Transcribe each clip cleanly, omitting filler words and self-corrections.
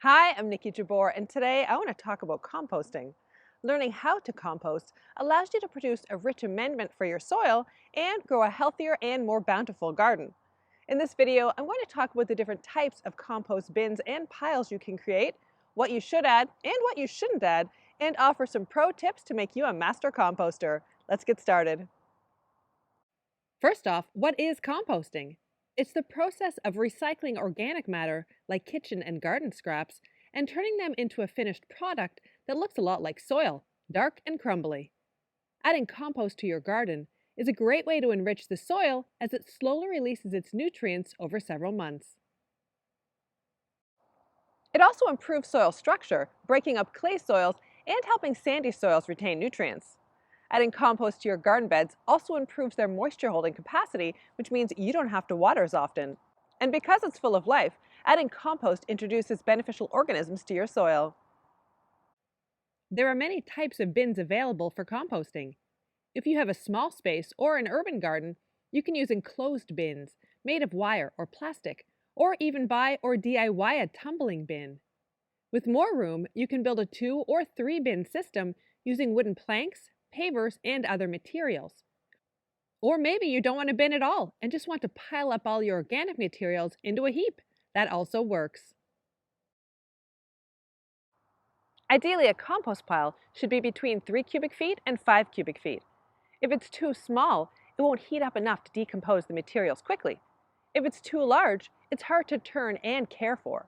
Hi, I'm Niki Jabbour, and today I want to talk about composting. Learning how to compost allows you to produce a rich amendment for your soil and grow a healthier and more bountiful garden. In this video, I'm going to talk about the different types of compost bins and piles you can create, what you should add and what you shouldn't add, and offer some pro tips to make you a master composter. Let's get started. First off, what is composting? It's the process of recycling organic matter, like kitchen and garden scraps, and turning them into a finished product that looks a lot like soil, dark and crumbly. Adding compost to your garden is a great way to enrich the soil as it slowly releases its nutrients over several months. It also improves soil structure, breaking up clay soils and helping sandy soils retain nutrients. Adding compost to your garden beds also improves their moisture holding capacity, which means you don't have to water as often. And because it's full of life, adding compost introduces beneficial organisms to your soil. There are many types of bins available for composting. If you have a small space or an urban garden, you can use enclosed bins made of wire or plastic, or even buy or DIY a tumbling bin. With more room, you can build a 2 or 3 bin system using wooden planks, pavers, and other materials. Or maybe you don't want a bin at all and just want to pile up all your organic materials into a heap. That also works. Ideally, a compost pile should be between 3 cubic feet and 5 cubic feet. If it's too small, it won't heat up enough to decompose the materials quickly. If it's too large, it's hard to turn and care for.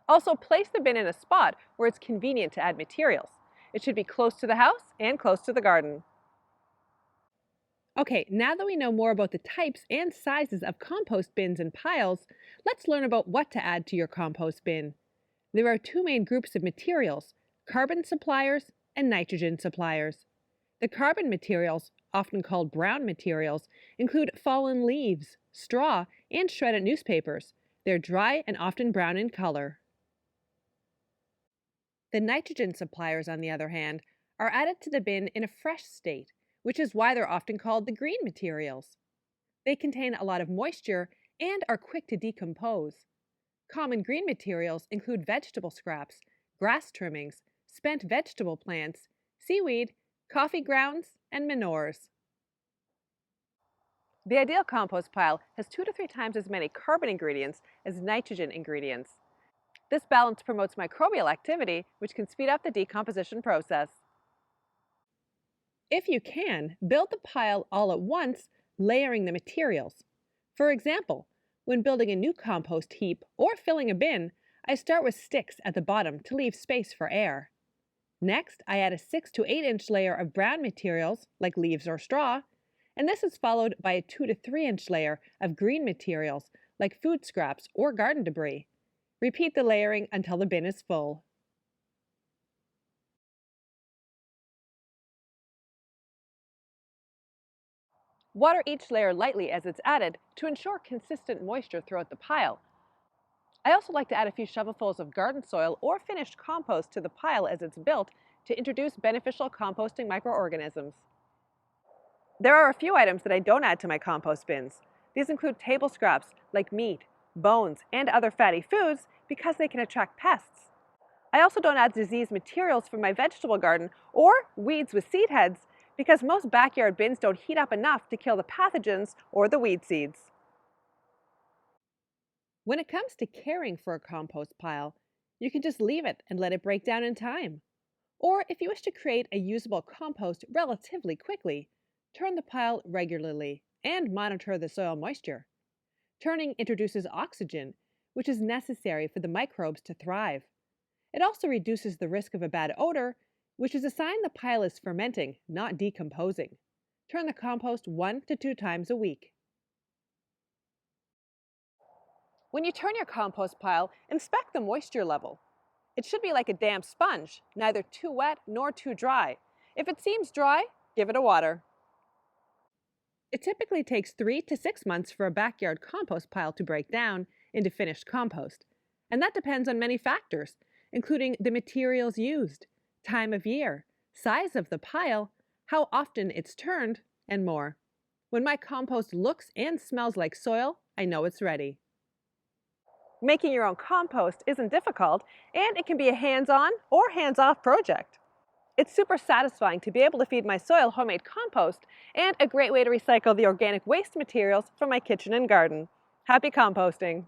Also, place the bin in a spot where it's convenient to add materials. It should be close to the house and close to the garden. Okay, now that we know more about the types and sizes of compost bins and piles, let's learn about what to add to your compost bin. There are two main groups of materials: carbon suppliers and nitrogen suppliers. The carbon materials, often called brown materials, include fallen leaves, straw, and shredded newspapers. They're dry and often brown in color. The nitrogen suppliers, on the other hand, are added to the bin in a fresh state, which is why they're often called the green materials. They contain a lot of moisture and are quick to decompose. Common green materials include vegetable scraps, grass trimmings, spent vegetable plants, seaweed, coffee grounds, and manures. The ideal compost pile has 2 to 3 times as many carbon ingredients as nitrogen ingredients. This balance promotes microbial activity, which can speed up the decomposition process. If you can, build the pile all at once, layering the materials. For example, when building a new compost heap or filling a bin, I start with sticks at the bottom to leave space for air. Next, I add a 6 to 8 inch layer of brown materials, like leaves or straw, and this is followed by a 2 to 3 inch layer of green materials, like food scraps or garden debris. Repeat the layering until the bin is full. Water each layer lightly as it's added to ensure consistent moisture throughout the pile. I also like to add a few shovelfuls of garden soil or finished compost to the pile as it's built to introduce beneficial composting microorganisms. There are a few items that I don't add to my compost bins. These include table scraps like meat, bones, and other fatty foods because they can attract pests. I also don't add diseased materials from my vegetable garden or weeds with seed heads because most backyard bins don't heat up enough to kill the pathogens or the weed seeds. When it comes to caring for a compost pile, you can just leave it and let it break down in time. Or if you wish to create a usable compost relatively quickly, turn the pile regularly and monitor the soil moisture. Turning introduces oxygen, which is necessary for the microbes to thrive. It also reduces the risk of a bad odor, which is a sign the pile is fermenting, not decomposing. Turn the compost 1 to 2 times a week. When you turn your compost pile, inspect the moisture level. It should be like a damp sponge, neither too wet nor too dry. If it seems dry, give it a water. It typically takes 3 to 6 months for a backyard compost pile to break down into finished compost, and that depends on many factors, including the materials used, time of year, size of the pile, how often it's turned, and more. When my compost looks and smells like soil, I know it's ready. Making your own compost isn't difficult, and it can be a hands-on or hands-off project. It's super satisfying to be able to feed my soil homemade compost, and a great way to recycle the organic waste materials from my kitchen and garden. Happy composting!